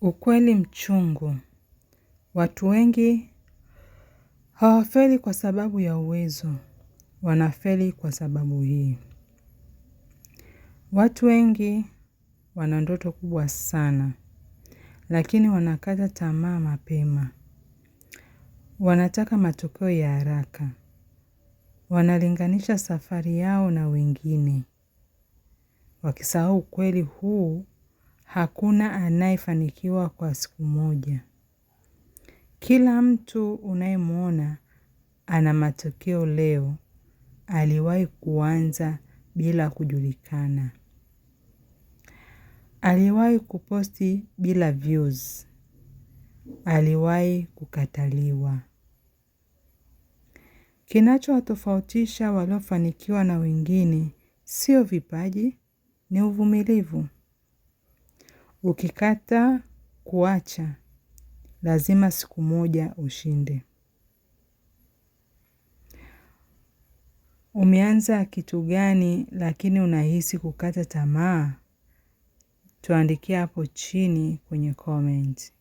Ukweli mchungu. Watu wengi hawafeli kwa sababu ya uwezo. Wanafeli kwa sababu hii. Watu wengi wana ndoto kubwa sana. Lakini wanakata tamaa mapema. Wanataka matokeo ya haraka. Wanalinganisha safari yao na wengine. Wakisahau ukweli huu, hakuna anayefanikiwa kwa siku moja. Kila mtu unayemuona ana matokeo leo, aliwahi kuanza bila kujulikana. Aliwahi kuposti bila views. Aliwahi kukataliwa. Kinachowatofautisha waliofanikiwa na wengine, sio vipaji, ni uvumilivu. Ukikata kuacha, lazima siku moja ushinde. Umeanza kitu gani lakini unahisi kukata tamaa? Tuandikie hapo chini kwenye comment.